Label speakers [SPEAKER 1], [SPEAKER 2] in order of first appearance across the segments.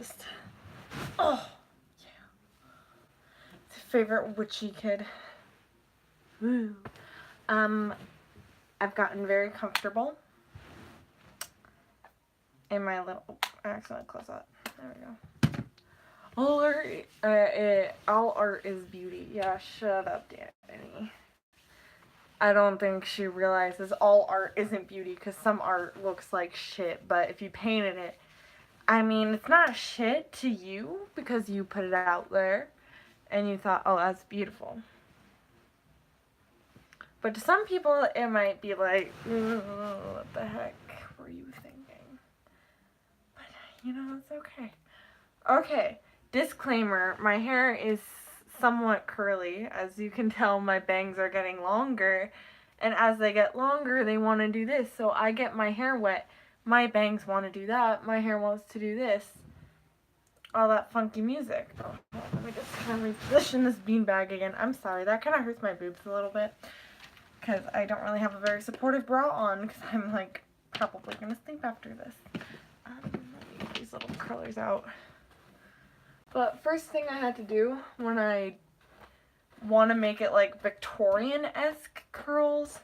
[SPEAKER 1] just, oh, yeah. It's a favorite witchy kid. Woo. I've gotten very comfortable in my little, I accidentally closed that. There we go. All art is beauty. Yeah, shut up, Danny. I don't think she realizes all art isn't beauty because some art looks like shit, but if you painted it, I mean, it's not shit to you because you put it out there and you thought, oh, that's beautiful. But to some people, it might be like, what the heck were you thinking? But, it's okay. Okay, disclaimer, my hair is somewhat curly. As you can tell, my bangs are getting longer. And as they get longer, they want to do this. So I get my hair wet. My bangs want to do that. My hair wants to do this. All that funky music. Oh, let me just kind of reposition this beanbag again. I'm sorry, that kind of hurts my boobs a little bit. Because I don't really have a very supportive bra on. Because I'm like, probably going to sleep after this. Let me get these little curlers out. But first thing I had to do when I want to make it like Victorian-esque curls,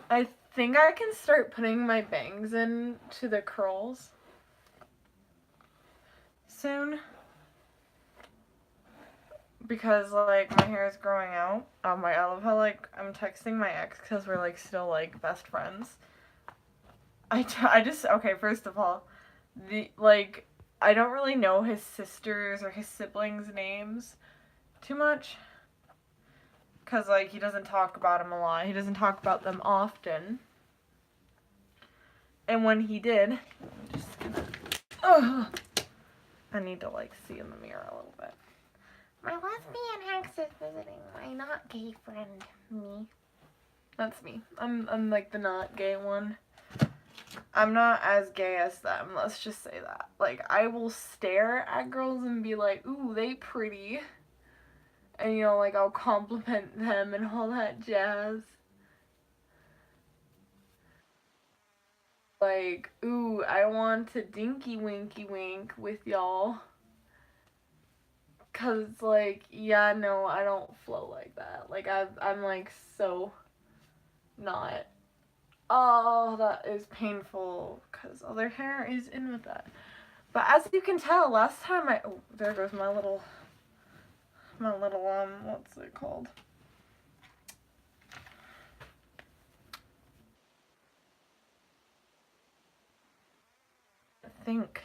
[SPEAKER 1] I think I can start putting my bangs into the curls soon. Because like my hair is growing out. I love how like I'm texting my ex because we're like still like best friends. I just, okay, first of all, I don't really know his sisters or his siblings' names too much. Because, like, he doesn't talk about them a lot. He doesn't talk about them often. And when he did, I'm just gonna, I need to, like, see in the mirror a little bit. My lesbian ex is visiting my not gay friend, me. That's me. I'm like the not gay one. I'm not as gay as them, let's just say that. Like, I will stare at girls and be like, ooh, they pretty. And, like, I'll compliment them and all that jazz. Like, ooh, I want to dinky winky wink with y'all. Cause, like, yeah, no, I don't flow like that. Like, I'm like, so not. Oh, that is painful. Cause other hair is in with that. But as you can tell, last time oh, there goes my little, what's it called? Think.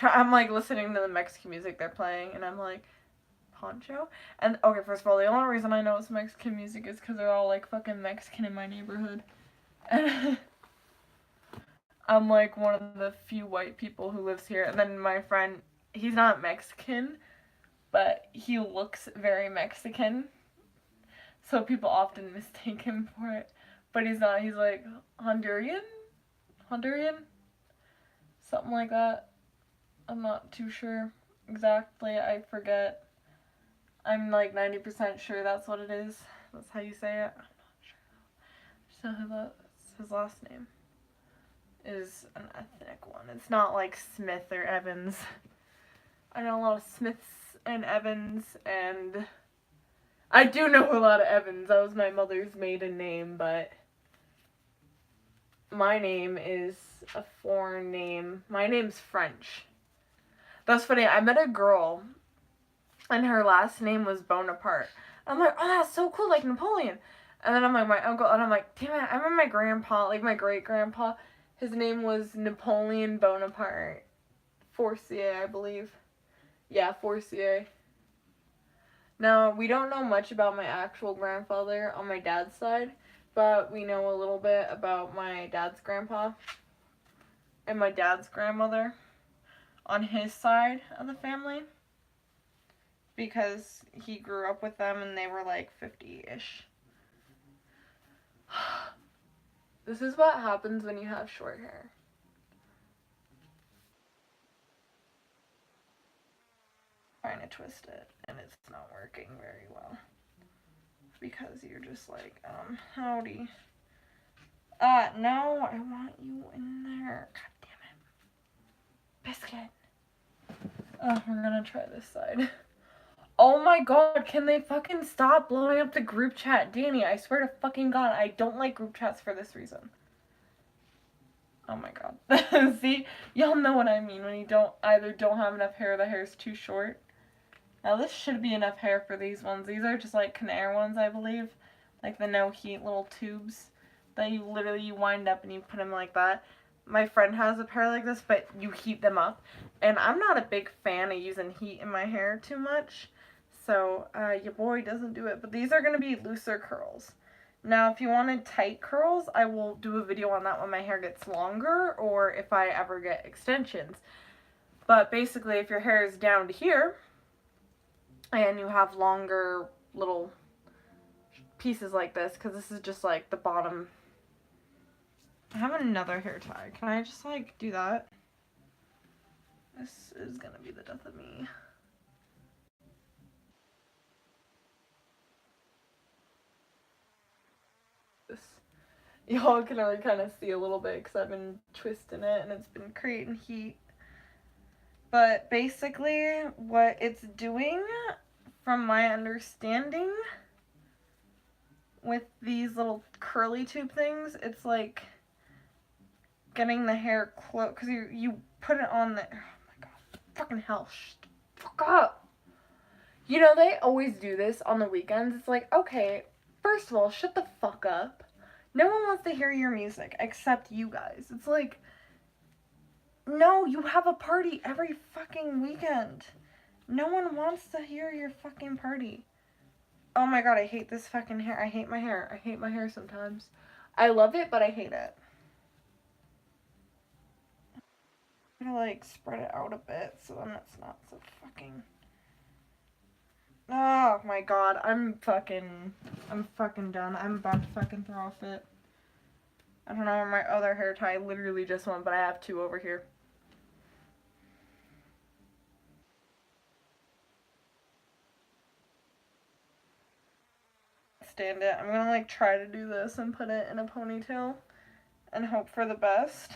[SPEAKER 1] I'm like listening to the Mexican music they're playing, and I'm like, Poncho? And okay, first of all, the only reason I know it's Mexican music is because they're all like fucking Mexican in my neighborhood. And I'm like one of the few white people who lives here. And then my friend, he's not Mexican, but he looks very Mexican. So people often mistake him for it. But he's not. He's like Honduran? Honduran? Something like that. I'm not too sure exactly. I forget. I'm like 90% sure that's what it is. That's how you say it. I'm not sure. So that's his last name. Is an ethnic one. It's not like Smith or Evans. I know a lot of Smiths and Evans, and I do know a lot of Evans. That was my mother's maiden name, but my name is a foreign name. My name's French. That's funny. I met a girl, and her last name was Bonaparte. I'm like, oh, that's so cool, like Napoleon. And then I'm like, my uncle, and I'm like, damn it, I remember my grandpa, like my great grandpa, his name was Napoleon Bonaparte Forcier, I believe. Yeah, Forcier. Now, we don't know much about my actual grandfather on my dad's side, but we know a little bit about my dad's grandpa and my dad's grandmother on his side of the family because he grew up with them and they were like 50-ish. This is what happens when you have short hair. Trying to twist it, and it's not working very well. because you're just like, howdy. No, I want you in there. God damn it. Biscuit. Oh, we're gonna try this side. Oh my god, can they fucking stop blowing up the group chat? Danny, I swear to fucking god, I don't like group chats for this reason. Oh my god. See? Y'all know what I mean when you don't have enough hair or the hair's too short. Now this should be enough hair for these ones. These are just like Conair ones, I believe. Like the no heat little tubes that you literally wind up and you put them like that. My friend has a pair like this, but you heat them up. And I'm not a big fan of using heat in my hair too much. So, your boy doesn't do it. But these are going to be looser curls. Now, if you wanted tight curls, I will do a video on that when my hair gets longer or if I ever get extensions. But basically, if your hair is down to here and you have longer little pieces like this, because this is just like the bottom. I have another hair tie. Can I just like do that? This is going to be the death of me. Y'all can already kind of see a little bit because I've been twisting it and it's been creating heat. But basically what it's doing, from my understanding, with these little curly tube things, it's like getting the hair close, because you put it on the, oh my god, fucking hell, fuck up. You know, they always do this on the weekends. It's like, okay, first of all, shut the fuck up. No one wants to hear your music except you guys. It's like, no, you have a party every fucking weekend. No one wants to hear your fucking party. Oh my god, I hate this fucking hair. I hate my hair. I hate my hair sometimes. I love it, but I hate it. I'm gonna like spread it out a bit so then it's not so fucking... Oh my god, I'm fucking done. I'm about to fucking throw a fit. I don't know where my other hair tie literally just went, but I have two over here. Stand it. I'm gonna like try to do this and put it in a ponytail and hope for the best.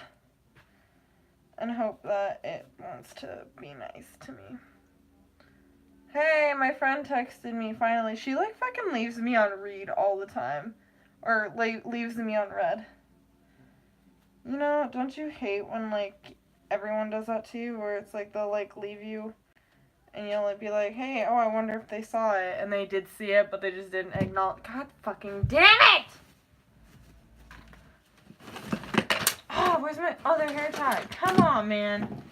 [SPEAKER 1] And hope that it wants to be nice to me. Hey, my friend texted me finally. She like fucking leaves me on read all the time. Or like leaves me on read. You know, don't you hate when like everyone does that to you, where it's like they'll like leave you and you'll like be like, hey, oh, I wonder if they saw it, and they did see it, but they just didn't acknowledge. God fucking damn it! Oh, where's my other hair tie? Come on, man.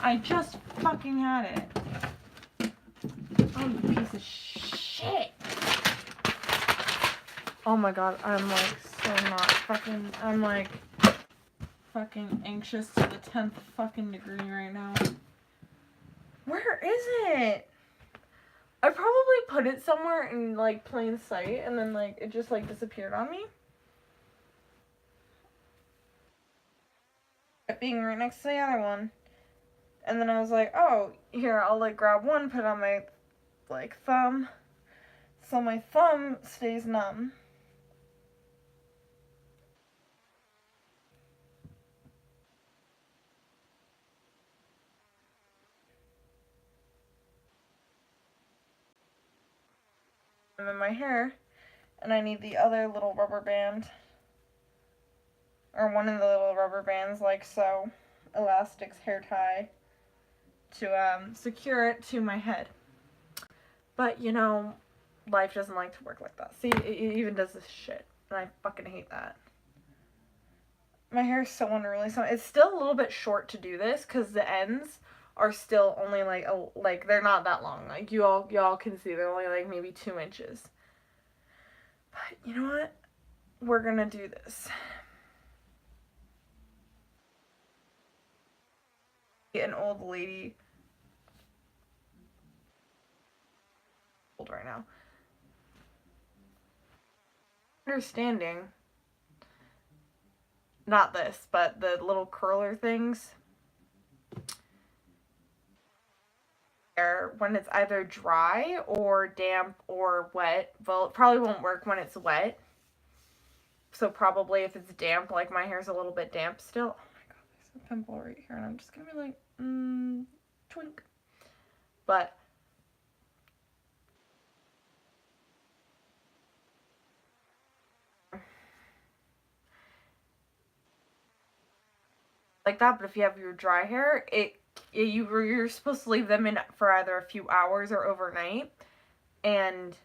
[SPEAKER 1] I just fucking had it. Oh, you piece of shit. Oh my god, I'm like so not fucking, I'm like fucking anxious to the 10th fucking degree right now. Where is it? I probably put it somewhere in like plain sight and then like it just like disappeared on me. It being right next to the other one. And then I was like, oh, here, I'll like grab one, put it on my like thumb. So my thumb stays numb. I'm in my hair, and I need the other little rubber band, or one of the little rubber bands, like so, Elastic's hair tie, to secure it to my head. But you know, life doesn't like to work like that. See, it even does this shit, and I fucking hate that. My hair is so unruly. So it's still a little bit short to do this because the ends are still only like they're not that long. Like y'all can see they're only like maybe 2 inches. But you know what? We're gonna do this. An old lady. Old right now. Understanding. Not this, but the little curler things. hair when it's either dry or damp or wet. Well, it probably won't work when it's wet. So probably if it's damp, like my hair's a little bit damp still. Oh my god, there's a pimple right here, and I'm just gonna be like, twink. But like that. But if you have your dry hair, you're supposed to leave them in for either a few hours or overnight. And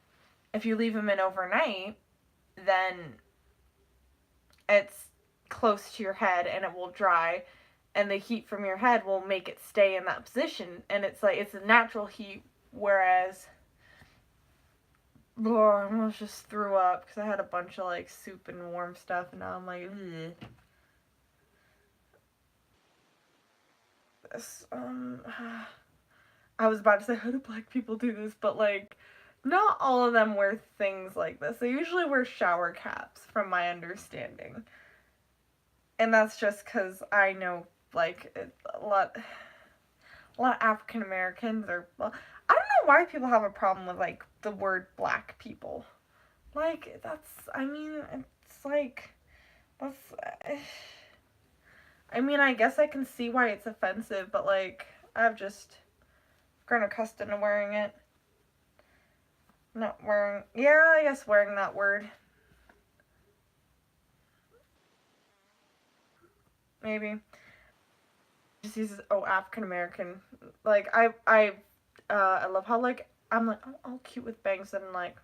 [SPEAKER 1] if you leave them in overnight, then it's close to your head and it will dry, and the heat from your head will make it stay in that position, and it's like it's a natural heat. Whereas oh, I almost just threw up because I had a bunch of like soup and warm stuff, and now I'm like, ugh. This I was about to say, how do black people do this, but like not all of them wear things like this. They usually wear shower caps from my understanding, and that's just because I know like a lot of African Americans are, well, I don't know why people have a problem with like the word black people. Like that's, I mean, it's like that's I mean, I guess I can see why it's offensive, but like I've just grown accustomed to wearing it. Not wearing, yeah, I guess wearing that word. Maybe. Just uses, oh, African American. Like I love how like I'm like, oh, all cute with bangs, and like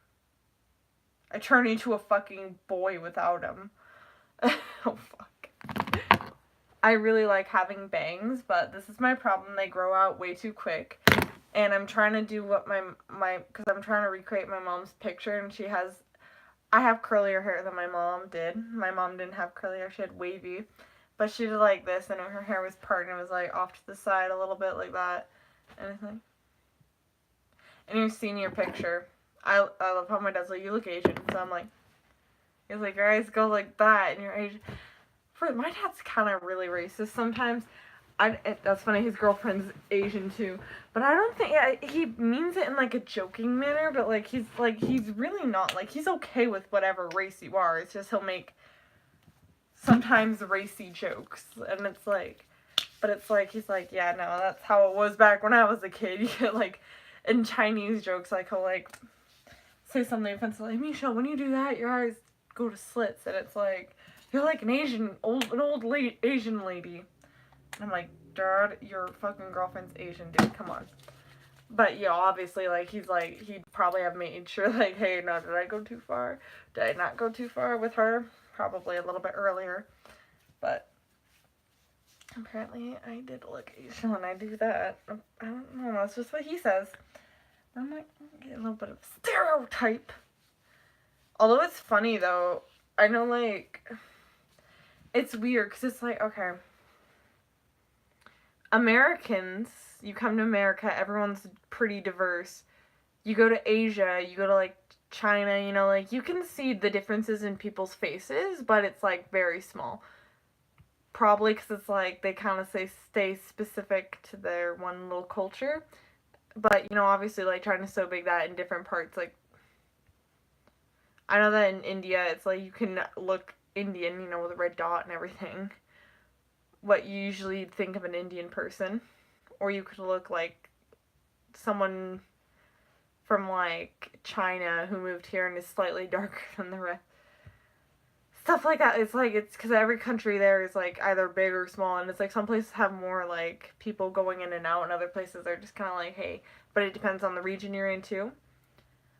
[SPEAKER 1] I turn into a fucking boy without them. Oh fuck. I really like having bangs, but this is my problem. They grow out way too quick. And I'm trying to do what because I'm trying to recreate my mom's picture, and I have curlier hair than my mom did. My mom didn't have curly hair, she had wavy. But she did like this, and her hair was parted and it was like off to the side a little bit like that. And it's like, in your senior picture, I love how my dad's like, you look Asian. So I'm like, he's like, your eyes go like that, and you're Asian. For my dad's kind of really racist sometimes. That's funny. His girlfriend's Asian too, but I don't think, yeah, he means it in like a joking manner. But like he's really not, like he's okay with whatever race you are. It's just he'll make sometimes racy jokes, and it's like, but it's like he's like, yeah, no, that's how it was back when I was a kid. You get like in Chinese jokes, like he'll like say something offensive, like, Michelle, when you do that, your eyes go to slits, and it's like, you're like an old Asian lady. And I'm like, Dad, your fucking girlfriend's Asian, dude, come on. But yeah, obviously, like, he'd probably have made sure, like, hey, no, did I go too far? Did I not go too far with her? Probably a little bit earlier. But apparently I did look Asian when I do that. I don't know, that's just what he says. I'm like, get a little bit of stereotype. Although it's funny, though, I know, like, it's weird, because it's like, okay, Americans, you come to America, everyone's pretty diverse. You go to Asia, you go to, like, China, you know, like, you can see the differences in people's faces, but it's, like, very small. Probably because it's, like, they kind of stay specific to their one little culture. But, you know, obviously, like, China's so big that in different parts, like, I know that in India, it's, like, you can look Indian, you know, with a red dot and everything. What you usually think of an Indian person. Or you could look like someone from, like, China who moved here and is slightly darker than the rest. Stuff like that. It's like, it's because every country there is, like, either big or small, and it's like some places have more, like, people going in and out, and other places are just kind of like, hey, but it depends on the region you're in, too.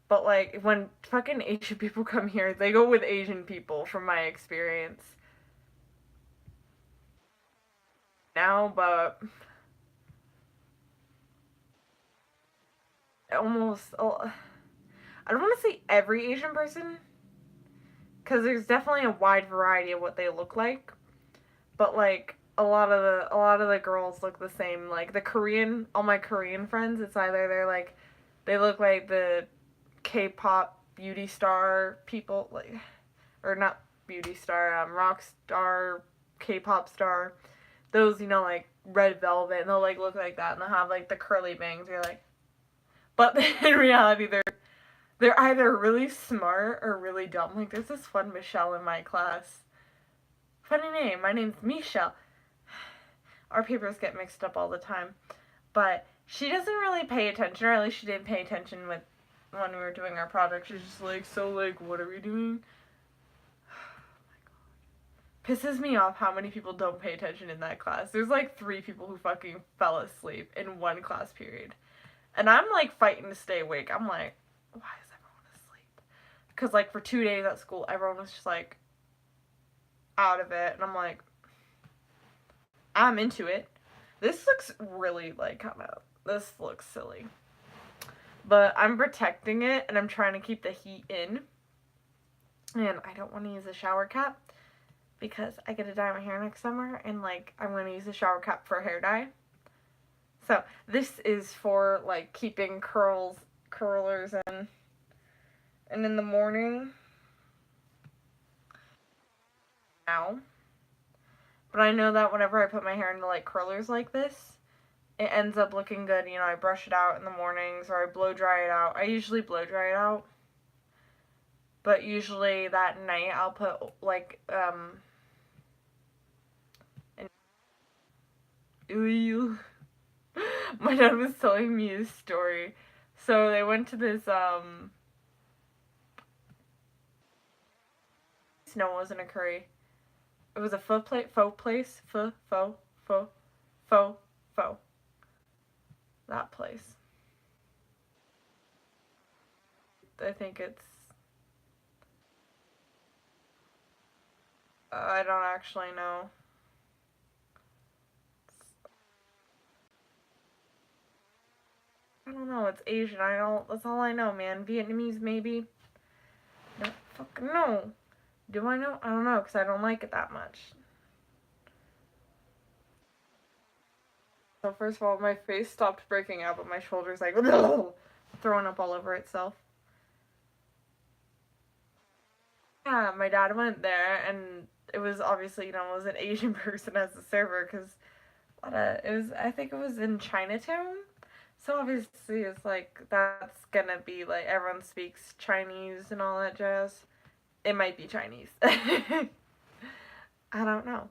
[SPEAKER 1] But, like, when fucking Asian people come here, they go with Asian people, from my experience. Now, but almost, I don't want to say every Asian person, because there's definitely a wide variety of what they look like. But like a lot of the girls look the same. Like the Korean, all my Korean friends, it's either they're like they look like the K-pop beauty star people, like, or not beauty star, rock star, K-pop star. Those, you know, like Red Velvet, and they'll like look like that, and they'll have like the curly bangs. You're like, But in reality, they're either really smart or really dumb. Like, there's this one Michelle in my class. Funny name. My name's Michelle. Our papers get mixed up all the time. But she doesn't really pay attention, or at least she didn't pay attention when we were doing our project. She's just like, so, like, what are we doing? Pisses me off how many people don't pay attention in that class. There's like 3 people who fucking fell asleep in one class period. And I'm like fighting to stay awake. I'm like, why is everyone asleep? Because like for 2 days at school, everyone was just like out of it. And I'm like, I'm into it. This looks really like this looks silly. But I'm protecting it and I'm trying to keep the heat in. And I don't want to use a shower cap because I get to dye my hair next summer and like I'm going to use a shower cap for hair dye. So this is for like keeping curlers in. And in the morning now. But I know that whenever I put my hair into like curlers like this, it ends up looking good. You know, I brush it out in the mornings or I blow dry it out. I usually blow dry it out. But usually that night I'll put like my dad was telling me a story. So they went to this no, it wasn't a curry. It was a faux place. That place. I think it's I don't actually know. I don't know. It's Asian. That's all I know, man. Vietnamese, maybe. I don't fucking know. Do I know? I don't know, because I don't like it that much. So first of all, my face stopped breaking out, but my shoulder's like throwing up all over itself. Yeah, my dad went there, and it was obviously, you know, it was an Asian person as the server, because I think it was in Chinatown. So obviously it's like, that's gonna be like, everyone speaks Chinese and all that jazz. It might be Chinese. I don't know.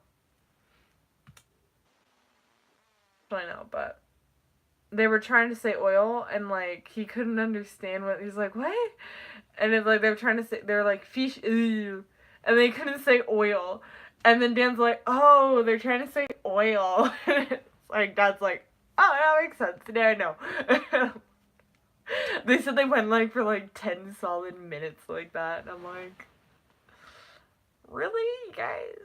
[SPEAKER 1] I know, but they were trying to say oil, and like, he couldn't understand what, he's like, what? And it's like, they were trying to say, they were like, fish, ew. And they couldn't say oil. And then Dan's like, oh, they're trying to say oil. It's like, Dad's like, oh, that makes sense. Now I know. They said they went like for like 10 solid minutes like that. And I'm like, really, you guys?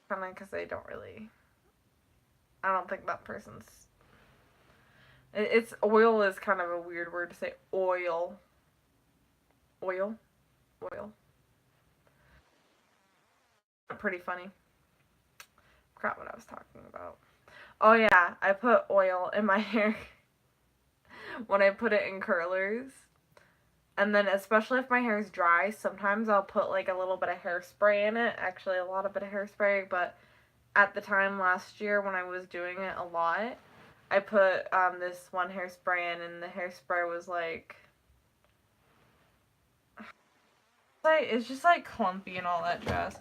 [SPEAKER 1] Kind of because they don't really, I don't think that person's, it's, oil is kind of a weird word to say. Oil. Oil. Oil. Pretty funny. Crap, what I was talking about. Oh yeah, I put oil in my hair when I put it in curlers. And then especially if my hair is dry, sometimes I'll put like a little bit of hairspray in it. Actually, a lot of bit of hairspray, but at the time last year when I was doing it a lot, I put this one hairspray in, and the hairspray was like, it's just like clumpy and all that jazz.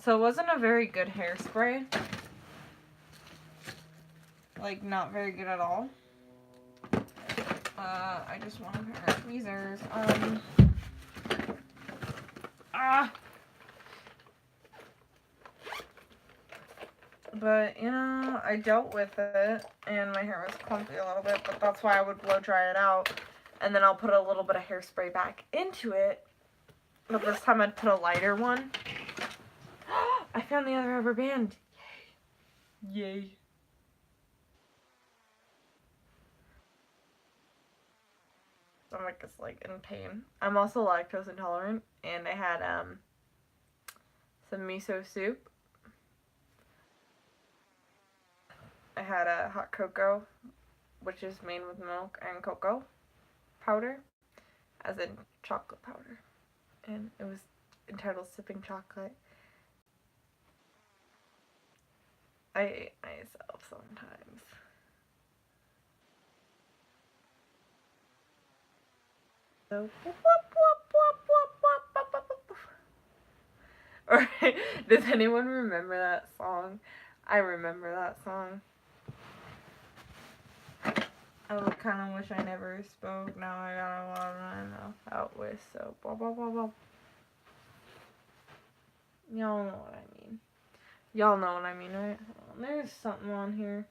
[SPEAKER 1] So it wasn't a very good hairspray. Like, not very good at all. I just want a pair of tweezers. But, you know, I dealt with it, and my hair was clumpy a little bit, but that's why I would blow dry it out, and then I'll put a little bit of hairspray back into it, but this time I'd put a lighter one. I found the other rubber band. Yay. Yay. Stomach is like in pain. I'm also lactose intolerant, and I had some miso soup. I had a hot cocoa, which is made with milk and cocoa powder, as in chocolate powder, and it was entitled Sipping Chocolate. I hate myself sometimes. So, whoop, whoop, whoop, whoop, whoop, whoop. Alright, does anyone remember that song? I remember that song. I kind of wish I never spoke. Now I got a lot of my mouth out with, so blah blah blah blah. Y'all know what I mean. Y'all know what I mean, right? There's something on here.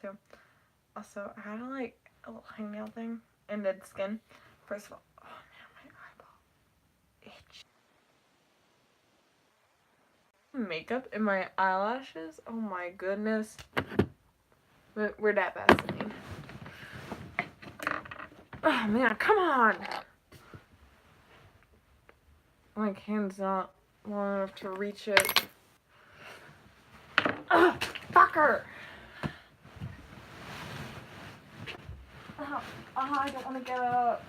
[SPEAKER 1] So, also, I had like a little hangnail thing and dead skin. First of all, oh man, my eyeball itch. Makeup in my eyelashes. Oh my goodness. We're that Vaseline. Oh man, come on. My hand's not long enough to reach it. Ugh, fucker. I don't want to get up.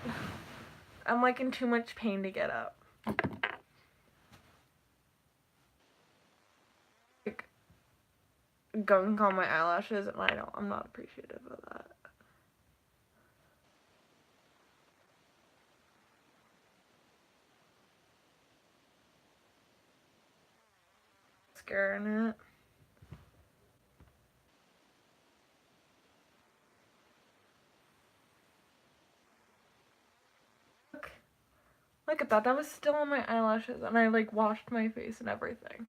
[SPEAKER 1] I'm like in too much pain to get up. Like, gunk on my eyelashes, and I'm not appreciative of that. Scaring it. Look at that. That was still on my eyelashes, and I like washed my face and everything.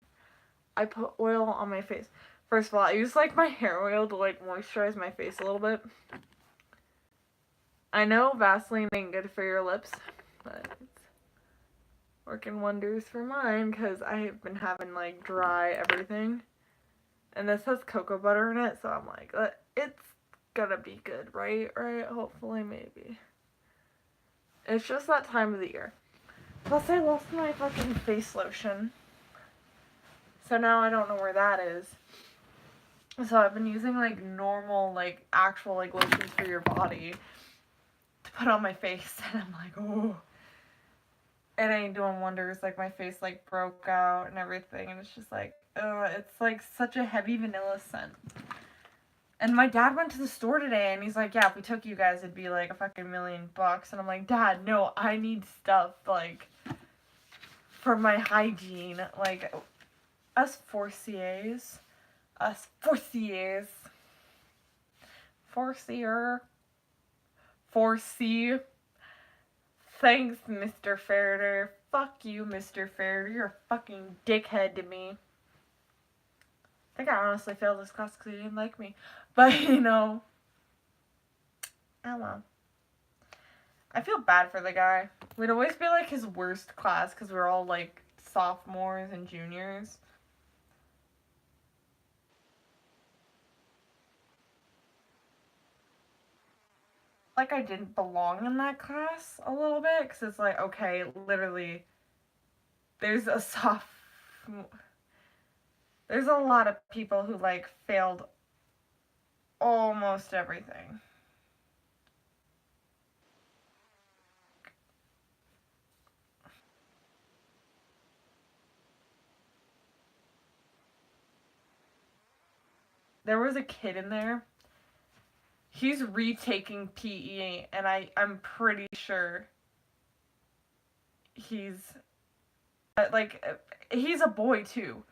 [SPEAKER 1] I put oil on my face. First of all, I use like my hair oil to like moisturize my face a little bit. I know Vaseline ain't good for your lips, but it's working wonders for mine because I've been having like dry everything. And this has cocoa butter in it, so I'm like, it's gonna be good, right? Right? Hopefully, maybe. It's just that time of the year. Plus, I lost my fucking face lotion. So now I don't know where that is. So I've been using like normal, like actual like lotions for your body to put on my face, and I'm like, oh, it ain't doing wonders. Like my face like broke out and everything, and it's just like, it's like such a heavy vanilla scent. And my dad went to the store today, and he's like, yeah, if we took you guys, it'd be like a fucking $1,000,000. And I'm like, Dad, no, I need stuff like for my hygiene, like us Forciers. Us Forciers. Forcier. Forcie. Thanks, Mr. Farrader. Fuck you, Mr. Farrader. You're a fucking dickhead to me. I think I honestly failed this class because he didn't like me. But, you know. Oh well. I feel bad for the guy. We'd always be like his worst class because we're all like sophomores and juniors. Like I didn't belong in that class a little bit because it's like, okay, literally, there's there's a lot of people who like failed almost everything. There was a kid in there. He's retaking PE, and I'm pretty sure he's like he's a boy too.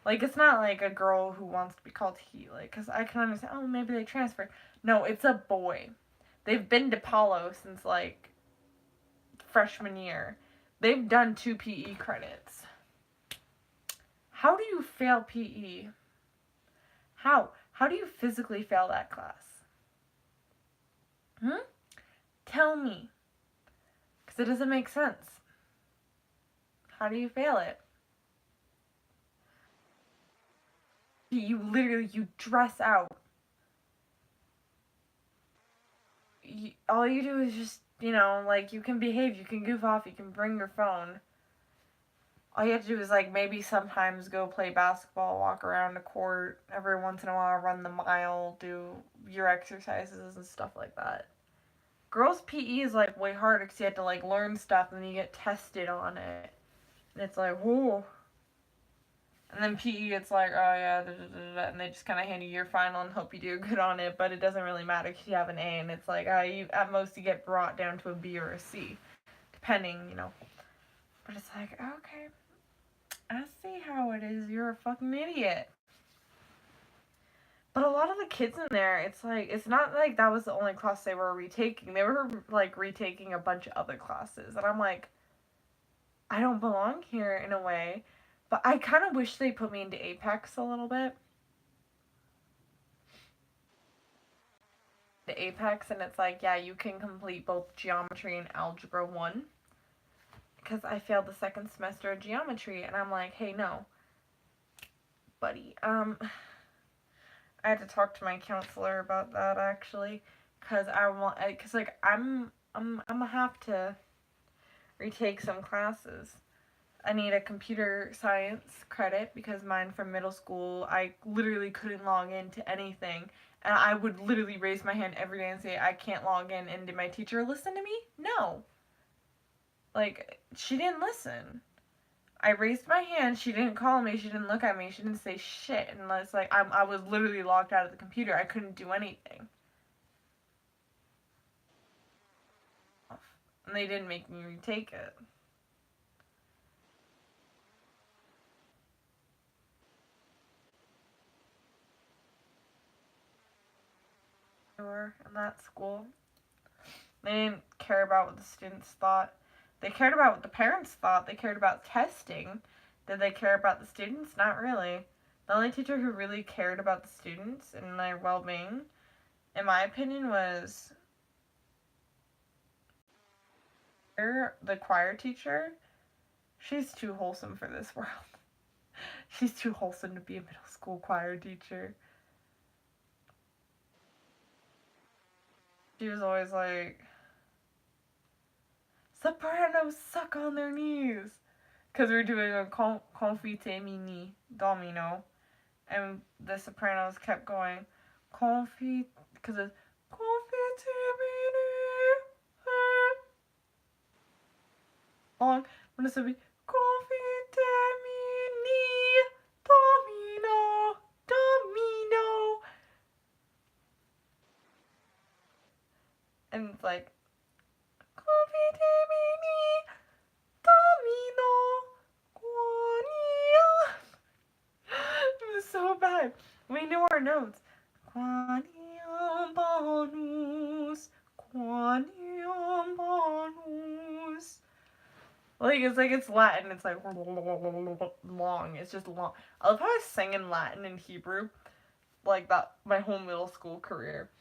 [SPEAKER 1] Like it's not like a girl who wants to be called he. Like, cause I can understand. Oh, maybe they transferred. No, it's a boy. They've been to Paulo since like freshman year. They've done 2 PE credits. How do you fail PE? How? How do you physically fail that class? Tell me. Because it doesn't make sense. How do you fail it? You literally, you dress out. All you do is just, like, you can behave, you can goof off, you can bring your phone. All you have to do is, like, maybe sometimes go play basketball, walk around the court, every once in a while run the mile, do your exercises and stuff like that. Girls' PE is like way harder because you have to like learn stuff and then you get tested on it. And it's like, whoa. And then PE, it's like, oh yeah, da, da, da, da, and they just kind of hand you your final and hope you do good on it, but it doesn't really matter because you have an A, and it's like, you at most you get brought down to a B or a C, depending, you know. But it's like, okay, I see how it is. You're a fucking idiot. But a lot of the kids in there, it's like, it's not like that was the only class they were retaking. They were like retaking a bunch of other classes, and I'm like, I don't belong here in a way. But I kind of wish they put me into Apex a little bit. The Apex, and it's like, yeah, you can complete both geometry and algebra 1. Because I failed the second semester of geometry, and I'm like, hey, no. Buddy, I had to talk to my counselor about that, actually. Because like, I'm gonna have to retake some classes. I need a computer science credit because mine from middle school, I literally couldn't log into anything. And I would literally raise my hand every day and say, I can't log in. And did my teacher listen to me? No. Like, she didn't listen. I raised my hand, she didn't call me, she didn't look at me, she didn't say shit. And it's like, I was literally locked out of the computer. I couldn't do anything. And they didn't make me retake it. In that school. They didn't care about what the students thought. They cared about what the parents thought. They cared about testing. Did they care about the students? Not really. The only teacher who really cared about the students and their well-being, in my opinion, was the choir teacher. She's too wholesome for this world. She's too wholesome to be a middle school choir teacher. She was always like, sopranos suck on their knees. Because we're doing a confite mini domino. And the sopranos kept going, confite, because it's confite mini. Long, when it's going to be confite mini domino, domino. And it's like, confite mini domino, quania. It was so bad. We knew our notes. Quaniam bonus, quaniam bonus. Like, it's Latin. It's like long. It's just long. I love how I sang in Latin and Hebrew, like that, my whole middle school career.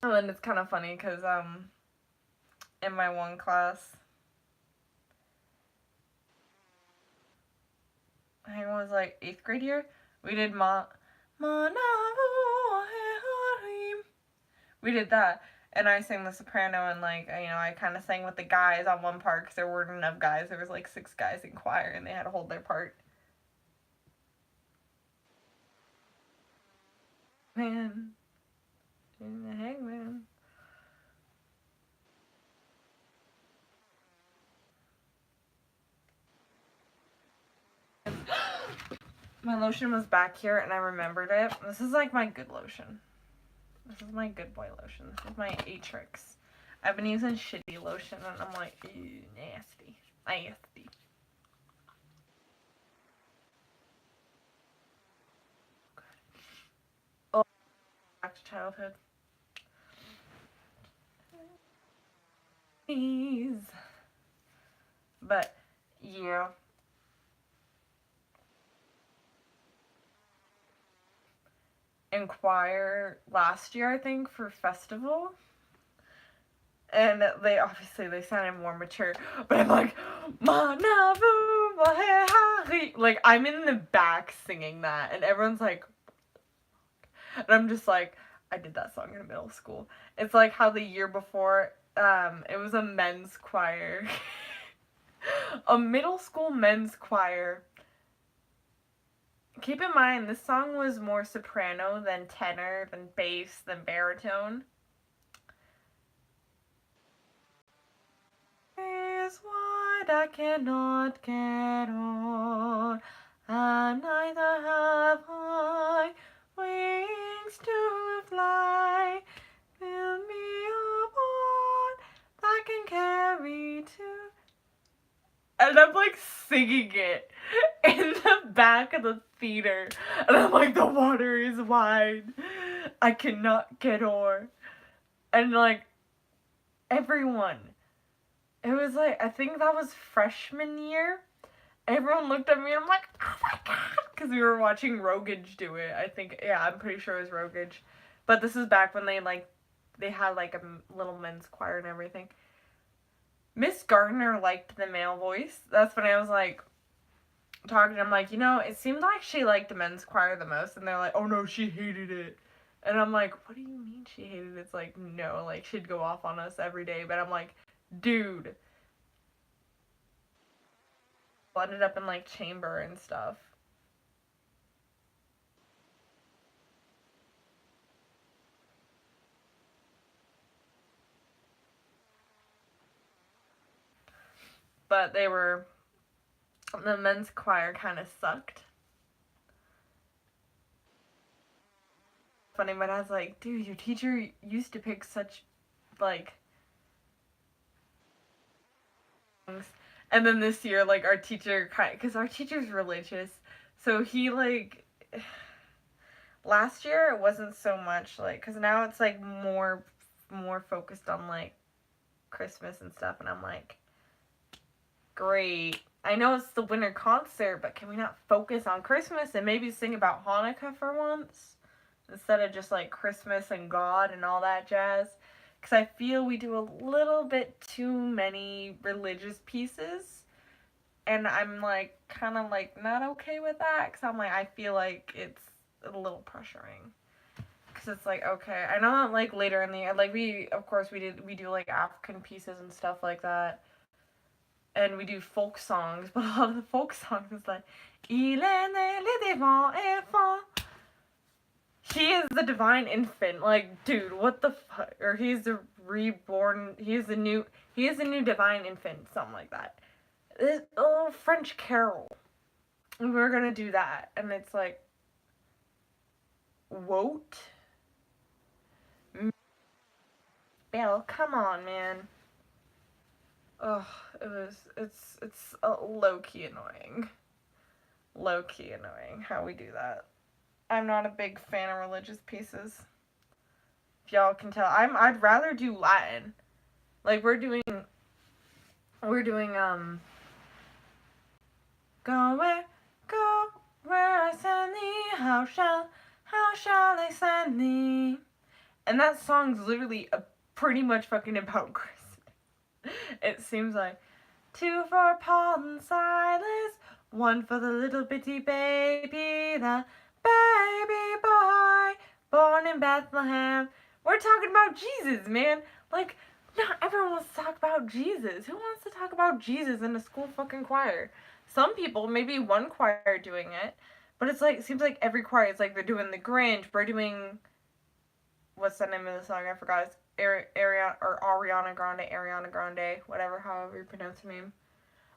[SPEAKER 1] And then it's kind of funny because in my one class, I think it was like 8th grade year, we did we did that, and I sang the soprano, and like, you know, I kind of sang with the guys on one part because there weren't enough guys. There was like 6 guys in choir, and they had to hold their part. Man, in the hangman. My lotion was back here, and I remembered it. This is like my good lotion. This is my good boy lotion. This is my Atrix. I've been using shitty lotion, and I'm like, ew, nasty. Nasty. Oh, back to childhood. Please. But, yeah. In choir last year, I think, for festival. And they sounded more mature. But I'm like, like, I'm in the back singing that, and everyone's like, and I'm just like, I did that song in middle school. It's like how the year before, it was a men's choir. A middle school men's choir. Keep in mind, this song was more soprano than tenor, than bass, than baritone. I cannot get on, and neither have I wings to fly. Build me a boat that can carry two. And I'm like singing it in the back of the theater. And I'm like, the water is wide. I cannot get o'er. And like, everyone. It was like, I think that was freshman year. Everyone looked at me and I'm like, oh my god. Because we were watching Rogage do it. I think, yeah, I'm pretty sure it was Rogage. But this is back when they had like a little men's choir and everything. Miss Gardner liked the male voice. That's when I was like, talking to him, like, it seemed like she liked the men's choir the most. And they're like, oh no, she hated it. And I'm like, what do you mean she hated it? It's like, no, like, she'd go off on us every day. But I'm like, dude. Ended up in like chamber and stuff. But the men's choir kind of sucked. Funny, but I was like, dude, your teacher used to pick such, like, things. And then this year, like, our teacher, because our teacher's religious, so he, like, last year it wasn't so much, like, because now it's, like, more focused on, like, Christmas and stuff, and I'm like, great. I know it's the winter concert, but can we not focus on Christmas and maybe sing about Hanukkah for once? Instead of just, like, Christmas and God and all that jazz. Because I feel we do a little bit too many religious pieces. And I'm, like, kind of, like, not okay with that. Because I'm, like, I feel like it's a little pressuring. Because it's, like, okay. I know that, like, later in the year, like, of course, we do, like, African pieces and stuff like that. And we do folk songs. But a lot of the folk songs is, like, Il est né le divin enfant. He is the divine infant. Like, dude, what the fuck? Or he's the reborn. He is the new divine infant. Something like that. This little French carol. And we're gonna do that. And it's like, what? Bill, come on, man. Ugh, it's low-key annoying. Low-key annoying how we do that. I'm not a big fan of religious pieces. If y'all can tell, I'd rather do Latin. Like we're doing go where I send thee, how shall I send thee? And that song's literally pretty much fucking about Christmas. It seems like 2 for Paul and Silas, 1 for the little bitty baby, the baby boy born in Bethlehem. We're talking about Jesus, man. Like, not everyone wants to talk about Jesus. Who wants to talk about Jesus in a school fucking choir? Some people, maybe one choir doing it, but it's like, it seems like every choir, it's like they're doing the Grinch, we're doing, what's the name of the song? I forgot. It's Ariana Grande, whatever, however you pronounce her name.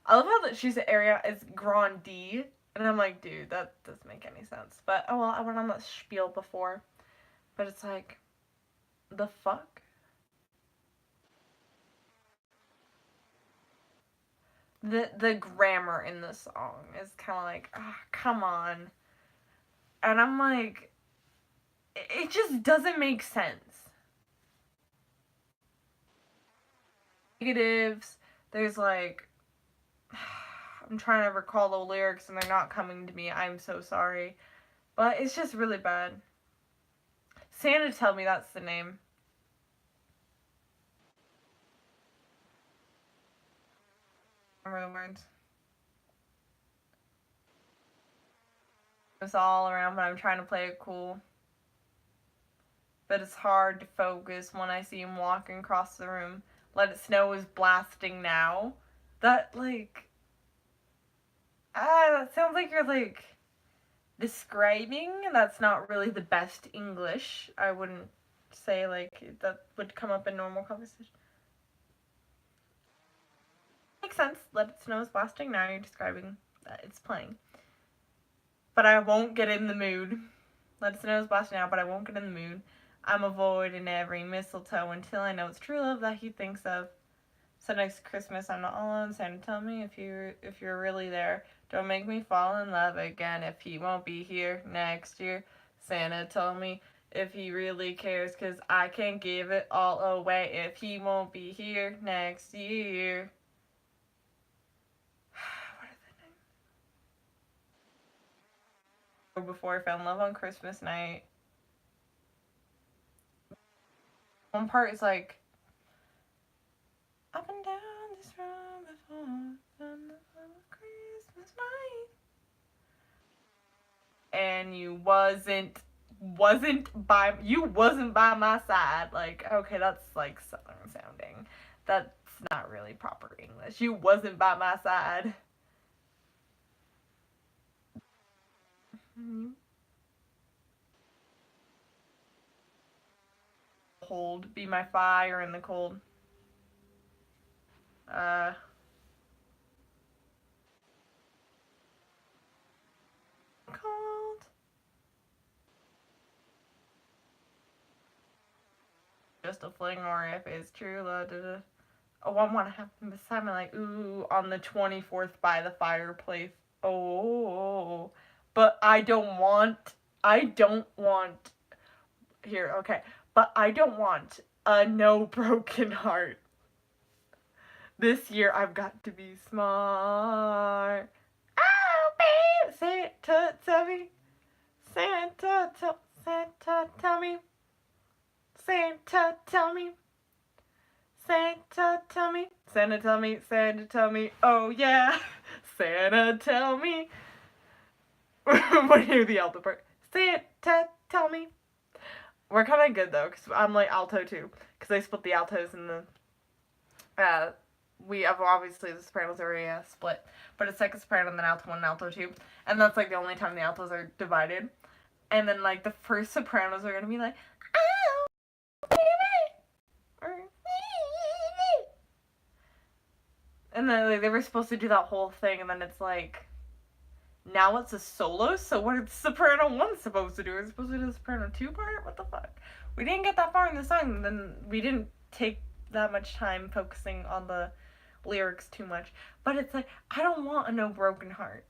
[SPEAKER 1] I love how that she's is Grande, and I'm like, dude, that doesn't make any sense. But, oh well, I went on that spiel before. But it's like, the fuck? The grammar in the song is kind of like, come on. And I'm like, it just doesn't make sense. Negatives, there's like, I'm trying to recall the lyrics and they're not coming to me. I'm so sorry. But it's just really bad. Santa tell me that's the name. Remember the words. It's all around, but I'm trying to play it cool. But it's hard to focus when I see him walking across the room. Let It Snow is blasting now. That, like... that sounds like you're, like, describing. That's not really the best English. I wouldn't say, like, that would come up in normal conversation. Makes sense. Let It Snow is blasting. Now you're describing that it's playing. But I won't get in the mood. Let It Snow is blasting out, but I won't get in the mood. I'm avoiding every mistletoe until I know it's true love that he thinks of. So next Christmas I'm not alone. Santa, tell me if you're really there. Don't make me fall in love again if he won't be here next year. Santa, tell me if he really cares, 'cause I can't give it all away if he won't be here next year. What are the names? Before I fell in love on Christmas night. One part is like, up and down this road before on Christmas night. And you wasn't by my side. Like, okay, that's like southern sounding. That's not really proper English. You wasn't by my side. Hold, be my fire in the cold. Cold. Just a fling, or if it's true love. Oh, I want to have him beside me, like, ooh, on the 24th by the fireplace. Oh, but I don't want. Here, okay. But I don't want a no broken heart. This year I've got to be smart. Oh, babe, Santa, tell me. Santa, tell me. Santa, tell me. Santa, tell me. Santa, tell me. Santa, tell me. Oh, yeah. Santa, tell me. But hear the alto part. Santa, tell me. We're kind of good, though, because I'm, like, alto, too. Because they split the altos and the, we have, obviously, the sopranos are split. But it's like a soprano and then alto 1 and alto 2. And that's, like, the only time the altos are divided. And then, like, the first sopranos are going to be like, oh, baby. And then like, they were supposed to do that whole thing, and then it's like, now it's a solo, so what is soprano 1 supposed to do? It's supposed to do the soprano 2 part? What the fuck? We didn't get that far in the song, and then we didn't take that much time focusing on the lyrics too much. But it's like, I don't want a no broken heart.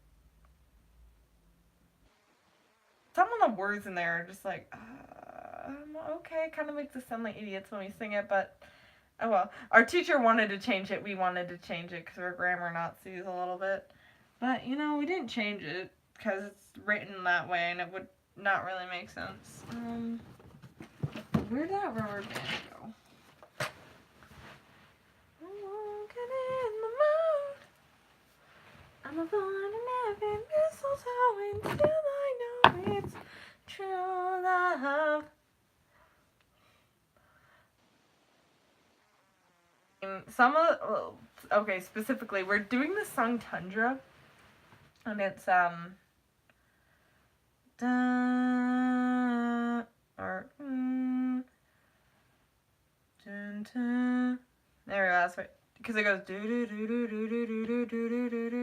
[SPEAKER 1] Some of the words in there are just like, okay, kind of makes us sound like idiots when we sing it, but oh well. Our teacher wanted to change it. We wanted to change it because we're grammar Nazis a little bit. But, you know, we didn't change it because it's written that way and it would not really make sense. Where'd that rubber band go? I'm walking in the mood. I'm avoiding every mistletoe until I know it's true love. Some of okay, specifically, we're doing the song Tundra, and it's da or dun, dun. There we go. That's right. Because it goes do do do do do do do do do do do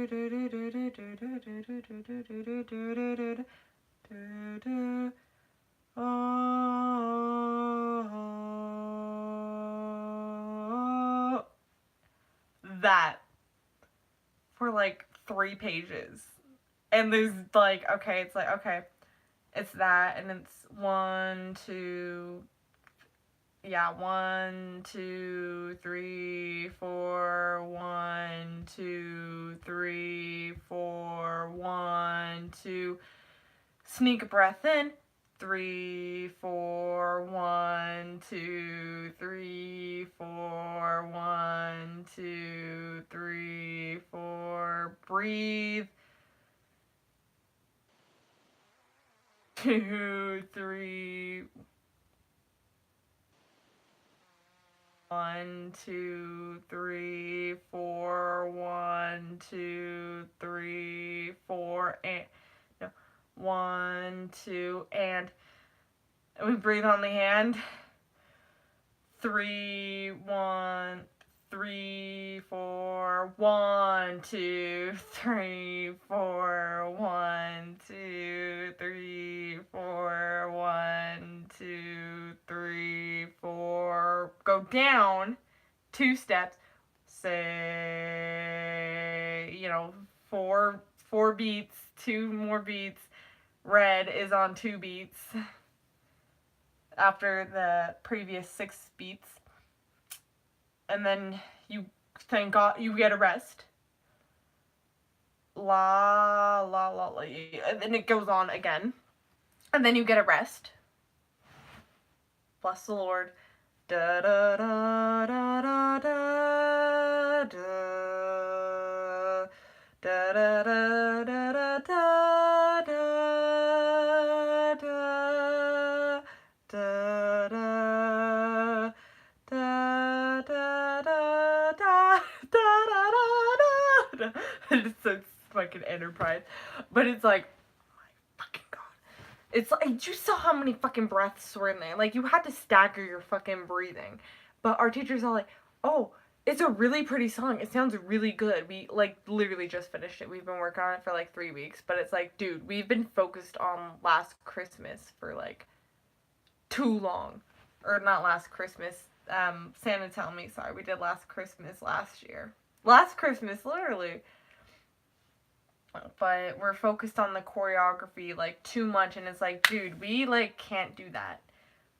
[SPEAKER 1] do do do. That for like 3 pages, and there's like, okay, it's like, okay, it's that, and it's 1 2 1 2 3 4 1 2 3 4 1 2 sneak a breath in 3 4 1 2 3 4 1 2 3 4 breathe 2 3 1 2 3 4 1 2 3 4 and no 1 2 and we breathe on the hand 3 1 3, 4, 1, 2, 3, 4, 1, 2, 3, 4, 1, 2, 3, 4. Go down 2 steps. Say, four beats, 2 more beats. Red is on 2 beats after the previous 6 beats. And then you thank God you get a rest. La la la la, and then it goes on again, and then you get a rest. Bless the Lord. Da da da da da da da da da da da da it's so fucking Enterprise, but it's like, oh my fucking God, it's like, you saw how many fucking breaths were in there. Like, you had to stagger your fucking breathing. But our teachers are like, oh, it's a really pretty song. It sounds really good. We, like, literally just finished it. We've been working on it for, like, 3 weeks. But it's like, dude, we've been focused on Last Christmas for, like, too long. Or not Last Christmas. Santa Tell Me, sorry. We did Last Christmas last year. Last Christmas, literally. But we're focused on the choreography, like, too much, and it's like, dude, we, like, can't do that.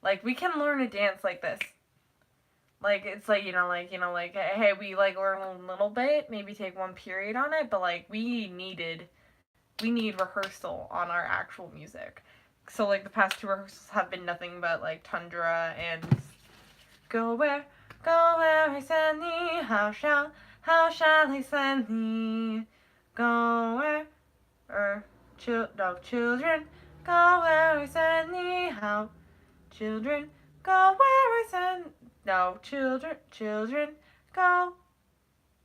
[SPEAKER 1] Like, we can learn a dance like this. Like, it's like, hey, we, like, learn a little bit, maybe take 1 period on it, but, like, we need rehearsal on our actual music. So, like, the past 2 rehearsals have been nothing but, like, Tundra and go where I send thee, how shall I send thee? Go where, children, go where I send thee, how, children, go where I send, children, go,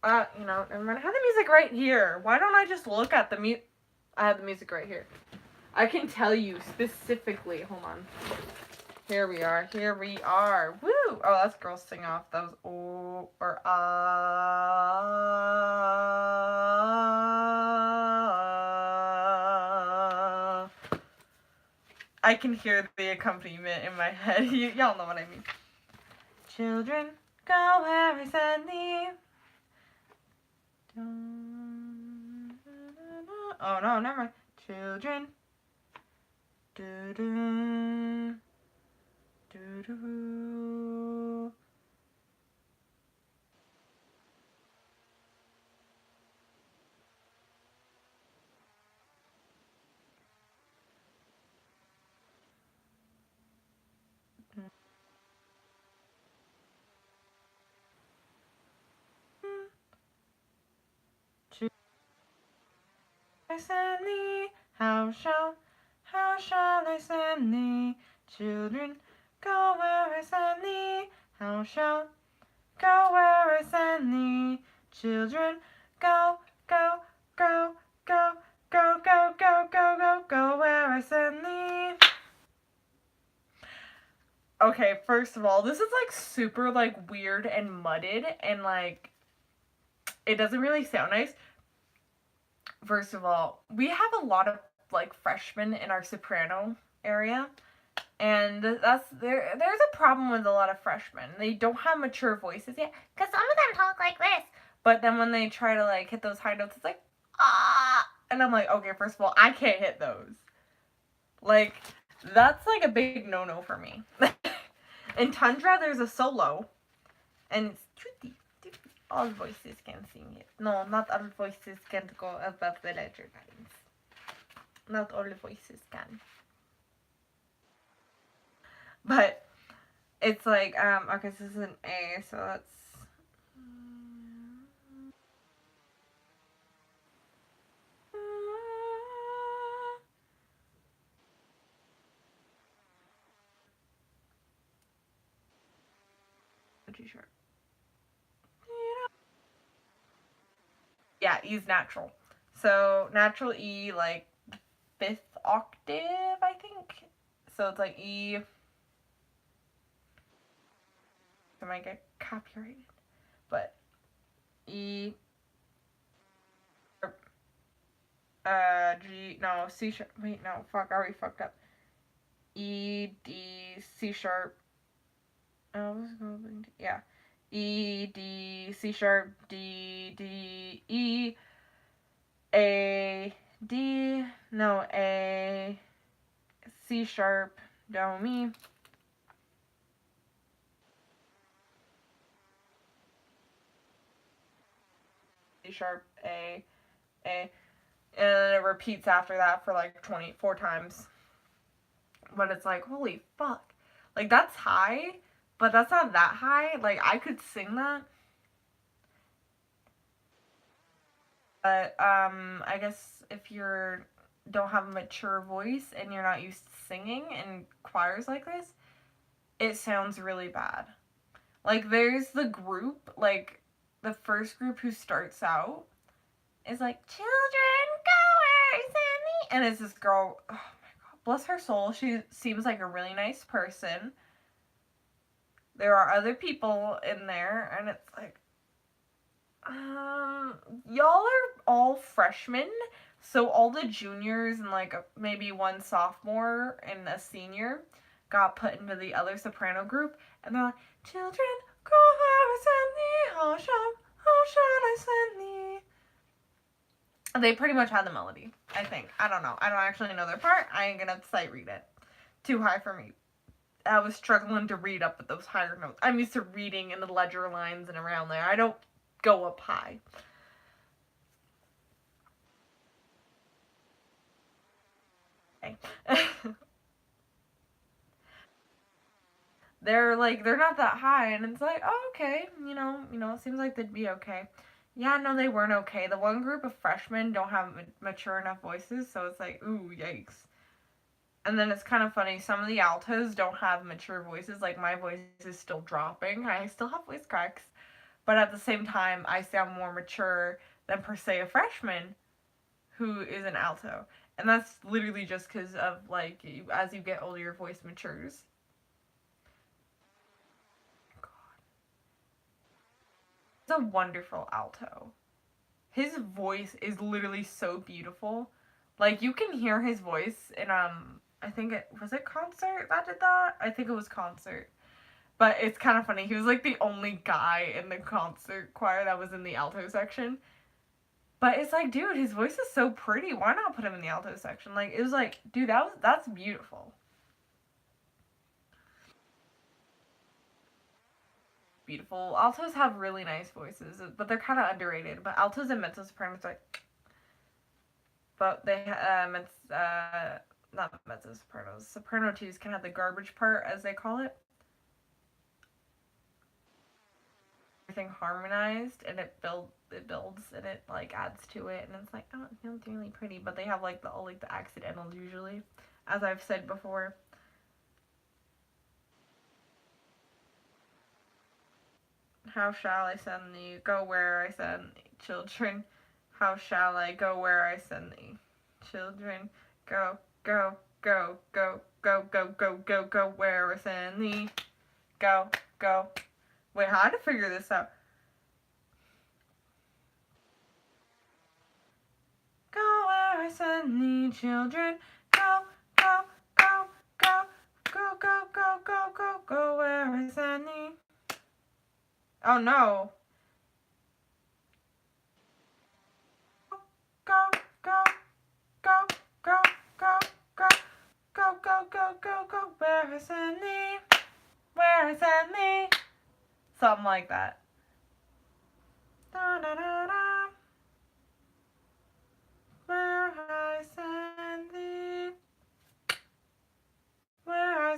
[SPEAKER 1] never mind. I have the music right here. Why don't I just look at the I have the music right here. I can tell you specifically, hold on. Here we are. Woo! Oh, that's Girls Sing Off. That was O or I can hear the accompaniment in my head. Y'all know what I mean. Children, go where I send thee. Oh no, never mind. Children. Do-do. Do-do. I send thee, how shall I send thee? Children, go where I send thee, how shall go where I send thee? Children, go, go, go, go, go, go, go, go, go, go where I send thee. Okay, first of all, this is like super like weird and mudded and like it doesn't really sound nice. First of all, we have a lot of like freshmen in our soprano area, and there's a problem with a lot of freshmen. They don't have mature voices yet, because some of them talk like this. But then when they try to like hit those high notes, it's like ah, and I'm like, okay, first of all, I can't hit those. Like, that's like a big no-no for me. In Tundra, there's a solo, and it's tutti. All voices can sing it. No, not all voices can go above the ledger lines. Not all voices can. But it's like, okay, this is an A, so that's. G sharp. Yeah, E's natural. So natural E, like 5th octave, I think. So it's like E. I might get copyrighted. but E, G, no, C sharp, wait, no, fuck, I already fucked up. E, D, C sharp, yeah, E, D, C sharp, D, D, E, A, D, no, A, C sharp, do, mi, C sharp, A, and then it repeats after that for like 24 times. But it's like, holy fuck. Like, that's high, but that's not that high. Like, I could sing that. But, I guess if you're don't have a mature voice and you're not used to singing in choirs like this, it sounds really bad. Like, there's the group, like, the first group who starts out is like, children, go where is Annie? And it's this girl, oh my god, bless her soul, she seems like a really nice person. There are other people in there, and it's like, y'all are all freshmen, so all the juniors and like maybe one sophomore and a senior got put into the other soprano group, and they're like, children, go where I send thee, how shall I send thee? They pretty much had the melody, I think. I don't know. I don't actually know their part. I ain't gonna sight read it. Too high for me. I was struggling to read up at those higher notes. I'm used to reading in the ledger lines and around there. I don't go up high. Okay. they're not that high, and it's like, oh, okay, it seems like they'd be okay. Yeah, no, they weren't okay. The one group of freshmen don't have mature enough voices, so it's like, ooh, yikes. And then it's kind of funny, some of the altos don't have mature voices, like my voice is still dropping. I still have voice cracks, but at the same time, I sound more mature than per se a freshman who is an alto. And that's literally just because of, like, as you get older, your voice matures. He's a wonderful alto. His voice is literally so beautiful. Like, you can hear his voice in, I think was it Concert that did that? I think it was Concert. But it's kind of funny. He was, like, the only guy in the concert choir that was in the alto section. But it's like, dude, his voice is so pretty. Why not put him in the alto section? Like, it was like, dude, that's beautiful. Beautiful. Altos have really nice voices, but they're kind of underrated. But altos and mezzo sopranos are like, but they it's not mezzo sopranos. Soprano twos can have the garbage part, as they call it. Everything harmonized, and it builds and it like adds to it, and it's like, oh, it feels really pretty. But they have like the accidentals usually, as I've said before. How shall I send thee? Go where I send thee, children. How shall I go where I send thee, children? Go, go, go, go, go, go, go, go, go, where I send thee. Go, go. Wait, how to figure this out? Go where I send thee, children. Go, go, go, go, go, go, go, go, go, go where I send thee. Oh no. Go, go, go, go, go, go, go, go, go, go, go, where I send thee, where I send thee. Something like that. Da, da, da, da. Where I send thee, where I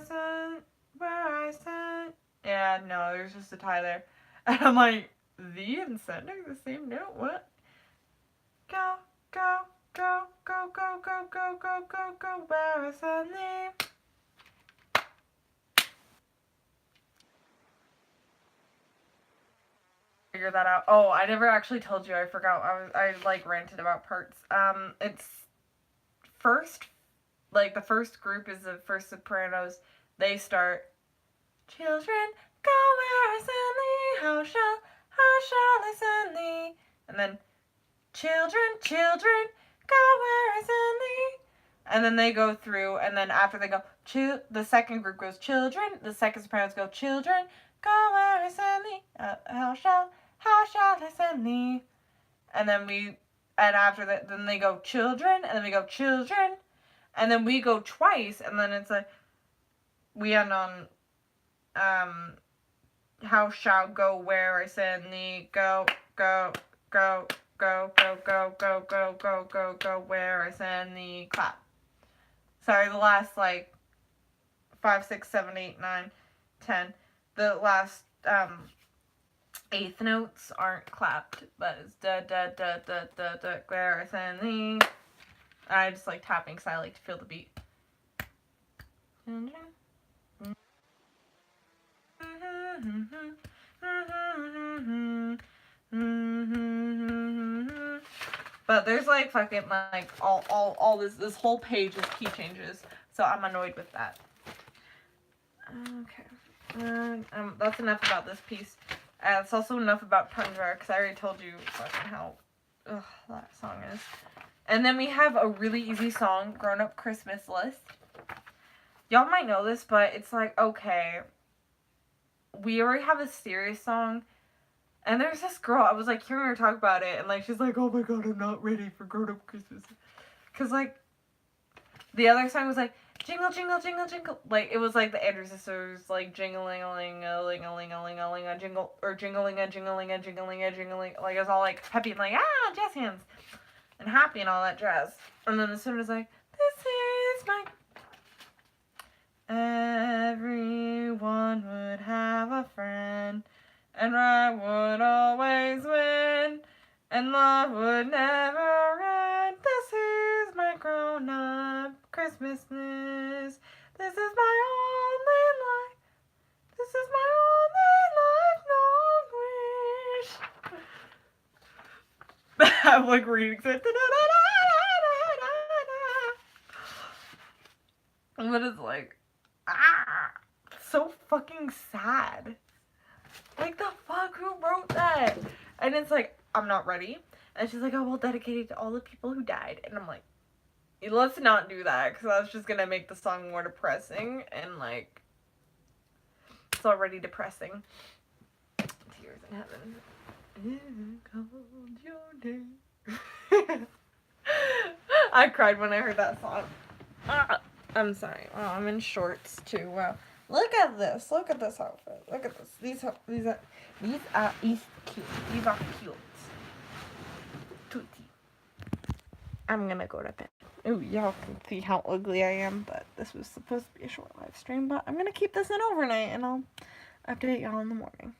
[SPEAKER 1] send. Yeah, no, there's just a tie there. And I'm like, thee and sending the same note? What? Go, go, go, go, go, go, go, go, go, go, where I send thee. Figure that out. Oh, I never actually told you. I forgot. I like ranted about parts. It's first, like the first group is the first sopranos. They start, children, go where I send thee. how shall I send thee? And then, children, children, go where I send thee. And then they go through, and then after they go, the second group goes, children. The second sopranos go, children, go where I send thee. How shall I send thee? And then after that, then they go, children, and then we go, children. And then we go twice, and then it's like, we end on, how shall go where I send thee, go, go, go, go, go, go, go, go, go, go, go, where I send thee, clap. Sorry, the last, 5, 6, 7, 8, 9, 10. The last, eighth notes aren't clapped, but it's da, da, da, da, da, da, where I send thee. I just like tapping because I like to feel the beat. But there's fucking all this whole page is key changes, so I'm annoyed with that. Okay, that's enough about this piece. It's also enough about Tundra because I already told you fucking how that song is. And then we have a really easy song, Grown Up Christmas List. Y'all might know this, but it's okay. We already have a serious song. And there's this girl, I was hearing her talk about it, and she's like, oh my god, I'm not ready for Grown Up Christmas. Because the other song was jingle, jingle, jingle, jingle. It was the Andrew Sisters, jingling-a-ling-a-ling-a-ling-a-ling-a jingle, or jingling-a, jingling-a, jingling-a, jingling. It was all peppy and jazz hands. And happy and all that jazz. And then as soon as this is my... Everyone would have a friend, and right would always win, and love would never end. This is my grown-up Christmasness. This is my only life. This is my only lifelong wish. I'm reading it. But it's so fucking sad. The fuck, who wrote that? And it's I'm not ready. And she's oh, well, dedicated to all the people who died. And I'm let's not do that, because that's just gonna make the song more depressing. And it's already depressing. Tears in heaven. Called your name. I cried when I heard that song. I'm sorry. Oh, I'm in shorts too. Wow. Look at this. Look at this outfit. Look at this. These are cute. These are cute. Tutti. I'm gonna go to bed. Ooh, y'all can see how ugly I am, but this was supposed to be a short live stream, but I'm gonna keep this in overnight and I'll update y'all in the morning.